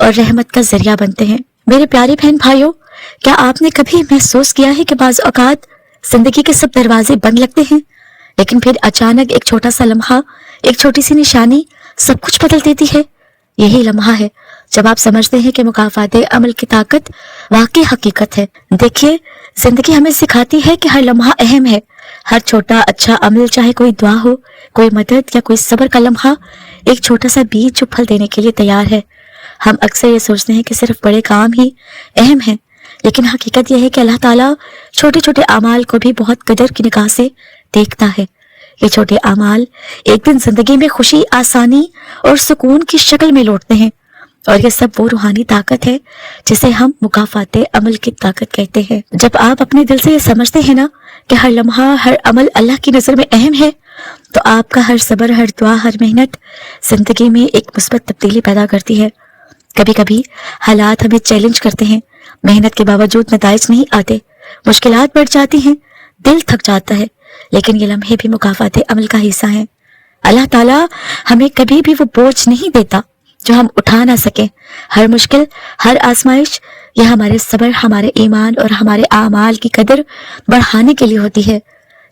اور رحمت کا ذریعہ بنتے ہیں۔ میرے پیارے بہن بھائیوں، کیا آپ نے کبھی محسوس کیا ہے کہ بعض اوقات زندگی کے سب دروازے بند لگتے ہیں، لیکن پھر اچانک ایک چھوٹا سا لمحہ، ایک چھوٹی سی نشانی سب کچھ بدل دیتی ہے؟ یہی لمحہ ہے جب آپ سمجھتے ہیں کہ مکافات عمل کی طاقت واقعی حقیقت ہے۔ دیکھیے، زندگی ہمیں سکھاتی ہے کہ ہر لمحہ اہم ہے۔ ہر چھوٹا اچھا عمل، چاہے کوئی دعا ہو، کوئی مدد یا کوئی صبر کا لمحہ، ایک چھوٹا سا بیج جو پھل دینے کے لیے تیار ہے۔ ہم اکثر یہ سوچتے ہیں کہ صرف بڑے کام ہی اہم ہیں، لیکن حقیقت یہ ہے کہ اللہ تعالیٰ چھوٹے چھوٹے اعمال کو بھی بہت قدر کی نگاہ سے دیکھتا ہے۔ یہ چھوٹے اعمال ایک دن زندگی میں خوشی، آسانی اور سکون کی شکل میں لوٹتے ہیں، اور یہ سب وہ روحانی طاقت ہے جسے ہم مکافات عمل کی طاقت کہتے ہیں۔ جب آپ اپنے دل سے یہ سمجھتے ہیں نا کہ ہر لمحہ، ہر عمل اللہ کی نظر میں اہم ہے، تو آپ کا ہر صبر، ہر دعا، ہر محنت زندگی میں ایک مثبت تبدیلی پیدا کرتی ہے۔ کبھی کبھی حالات ہمیں چیلنج کرتے ہیں، محنت کے باوجود نتائج نہیں آتے، مشکلات بڑھ جاتی ہیں، دل تھک جاتا ہے، لیکن یہ لمحے بھی مکافات عمل کا حصہ ہیں۔ اللہ تعالیٰ ہمیں کبھی بھی وہ بوجھ نہیں دیتا جو ہم اٹھا نہ سکیں۔ ہر مشکل، ہر آزمائش، یہ ہمارے صبر، ہمارے ایمان اور ہمارے اعمال کی قدر بڑھانے کے لیے ہوتی ہے۔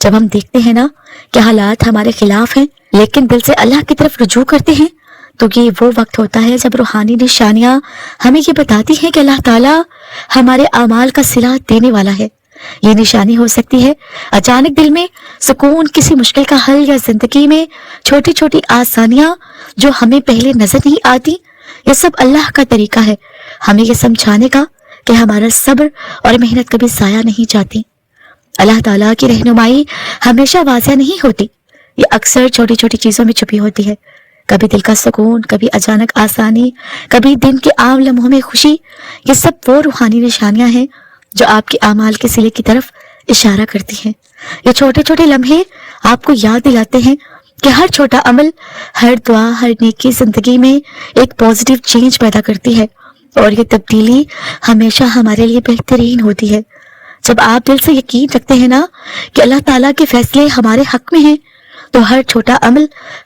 جب ہم دیکھتے ہیں نا کہ حالات ہمارے خلاف ہیں، لیکن دل سے اللہ کی طرف رجوع کرتے ہیں، تو یہ وہ وقت ہوتا ہے جب روحانی نشانیاں ہمیں یہ بتاتی ہیں کہ اللہ تعالیٰ ہمارے اعمال کا صلہ دینے والا ہے۔ یہ نشانی ہو سکتی ہے اچانک دل میں سکون، کسی مشکل کا حل، یا زندگی میں چھوٹی چھوٹی آسانیاں جو ہمیں پہلے نظر نہیں آتی۔ یہ سب اللہ کا طریقہ ہے ہمیں یہ سمجھانے کا کہ ہمارا صبر اور محنت کبھی ضائع نہیں جاتی۔ اللہ تعالیٰ کی رہنمائی ہمیشہ واضح نہیں ہوتی، یہ اکثر چھوٹی چھوٹی چیزوں میں چھپی ہوتی ہے۔ کبھی دل کا سکون، کبھی اچانک آسانی، کبھی دن کے عام لمحوں میں خوشی۔ یہ سب وہ روحانی نشانیاں ہیں جو آپ کے اعمال کے صلے کی طرف اشارہ کرتی ہیں۔ یہ چھوٹے چھوٹے لمحے آپ کو یاد دلاتے ہیں کہ ہر چھوٹا عمل، ہر دعا، ہر نیکی زندگی میں ایک پازیٹیو چینج پیدا کرتی ہے، اور یہ تبدیلی ہمیشہ ہمارے لیے بہترین ہوتی ہے۔ جب آپ دل سے یقین رکھتے ہیں نا کہ اللہ تعالیٰ کے فیصلے ہمارے حق میں ہیں، تو ہر چھوٹا عمل،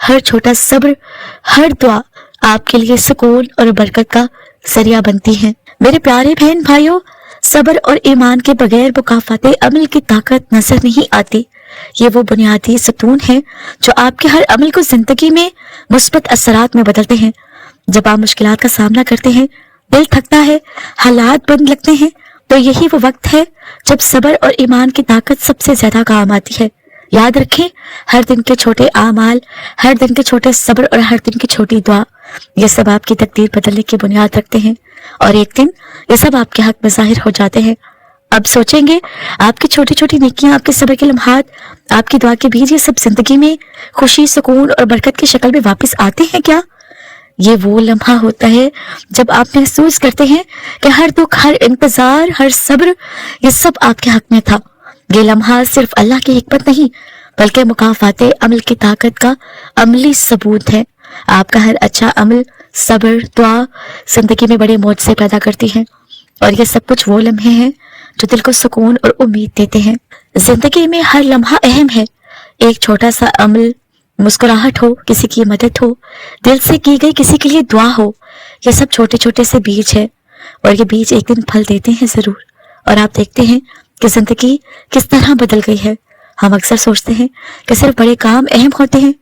ہر چھوٹا صبر، ہر دعا آپ کے لیے سکون اور برکت کا ذریعہ بنتی ہے۔ میرے پیارے بہن بھائیوں، صبر اور ایمان کے بغیر مکافات عمل کی طاقت نظر نہیں آتی۔ یہ وہ بنیادی ستون ہیں جو آپ کے ہر عمل کو زندگی میں مثبت اثرات میں بدلتے ہیں۔ جب آپ مشکلات کا سامنا کرتے ہیں، دل تھکتا ہے، حالات بند لگتے ہیں، تو یہی وہ وقت ہے جب صبر اور ایمان کی طاقت سب سے زیادہ کام آتی ہے۔ یاد رکھیں، ہر دن کے چھوٹے اعمال، ہر دن کے چھوٹے صبر اور ہر دن کی چھوٹی دعا، یہ سب آپ کی تقدیر بدلنے کی بنیاد رکھتے ہیں، اور ایک دن یہ سب آپ کے حق میں ظاہر ہو جاتے ہیں۔ اب سوچیں گے، آپ کی چھوٹی چھوٹی نیکیاں، آپ کے صبر کے لمحات، آپ کی دعا کے بیچ، یہ سب زندگی میں خوشی، سکون اور برکت کی شکل میں واپس آتے ہیں کیا؟ یہ وہ لمحہ ہوتا ہے جب آپ محسوس کرتے ہیں کہ ہر دکھ، ہر انتظار، ہر صبر، یہ سب آپ کے حق میں تھا۔ یہ لمحہ صرف اللہ کی حکمت نہیں، بلکہ مکافات عمل کی طاقت کا عملی ثبوت ہے۔ آپ کا ہر اچھا عمل، صبر، دعا زندگی میں بڑے معجزے پیدا کرتی ہیں، اور یہ سب کچھ وہ لمحے ہیں جو دل کو سکون اور امید دیتے ہیں۔ زندگی میں ہر لمحہ اہم ہے۔ ایک چھوٹا سا عمل، مسکراہٹ ہو، کسی کی مدد ہو، دل سے کی گئی کسی کے لیے دعا ہو، یہ سب چھوٹے چھوٹے سے بیج ہے، اور یہ بیج ایک دن پھل دیتے ہیں ضرور۔ اور آپ دیکھتے ہیں کہ زندگی کس طرح بدل گئی ہے۔ ہم اکثر سوچتے ہیں کہ صرف بڑے کام اہم ہوتے ہیں،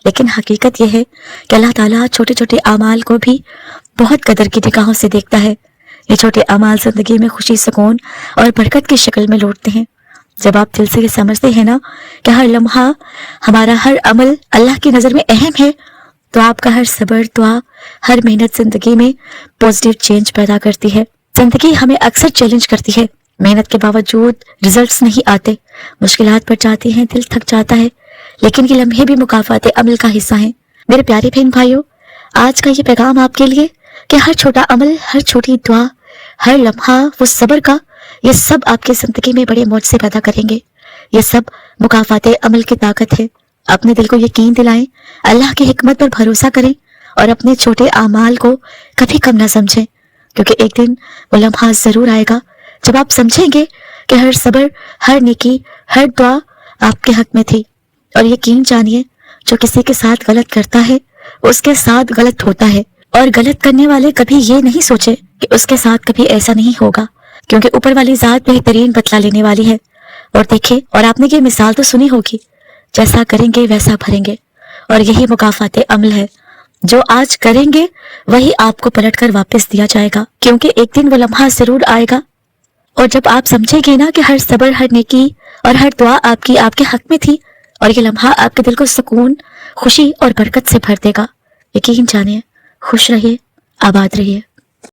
لیکن حقیقت یہ ہے کہ اللہ تعالیٰ چھوٹے چھوٹے اعمال کو بھی بہت قدر کی نگاہوں سے دیکھتا ہے۔ یہ چھوٹے اعمال زندگی میں خوشی، سکون اور برکت کی شکل میں لوٹتے ہیں۔ جب آپ دل سے یہ سمجھتے ہیں نا کہ ہر لمحہ، ہمارا ہر عمل اللہ کی نظر میں اہم ہے، تو آپ کا ہر صبر، دعا، ہر محنت زندگی میں پازیٹیو چینج پیدا کرتی ہے۔ زندگی ہمیں اکثر چیلنج کرتی ہے، محنت کے باوجود ریزلٹس نہیں آتے، مشکلات بڑھ جاتی ہیں، دل تھک جاتا ہے، لیکن یہ لمحے بھی مکافات عمل کا حصہ ہیں۔ میرے پیارے بہن بھائیوں، آج کا یہ پیغام آپ کے لیے کہ ہر چھوٹا عمل، ہر چھوٹی دعا، ہر لمحہ وہ صبر کا، یہ سب آپ کی زندگی میں بڑے معجزے پیدا کریں گے۔ یہ سب مکافات عمل کی طاقت ہے۔ اپنے دل کو یقین دلائیں، اللہ کی حکمت پر بھروسہ کریں، اور اپنے چھوٹے اعمال کو کبھی کم نہ سمجھیں، کیونکہ ایک دن وہ لمحہ ضرور آئے گا جب آپ سمجھیں گے کہ ہر صبر، ہر نیکی، ہر دعا آپ کے حق میں تھی۔ اور یقین جانیے، جو کسی کے ساتھ غلط کرتا ہے اس کے ساتھ غلط ہوتا ہے، اور غلط کرنے والے کبھی یہ نہیں سوچے کہ اس کے ساتھ کبھی ایسا نہیں ہوگا، کیونکہ اوپر والی ذات بہترین بدلہ لینے والی ہے۔ اور دیکھیں، اور آپ نے یہ مثال تو سنی ہوگی، جیسا کریں گے ویسا بھریں گے، اور یہی مکافات عمل ہے۔ جو آج کریں گے وہی آپ کو پلٹ کر واپس دیا جائے گا، کیونکہ ایک دن وہ لمحہ ضرور آئے گا۔ اور جب آپ سمجھیں گے نا کہ ہر صبر، ہر نیکی اور ہر دعا آپ کے حق میں تھی، اور یہ لمحہ آپ کے دل کو سکون، خوشی اور برکت سے بھر دے گا، یقین جانیے، خوش رہیے، آباد رہیے۔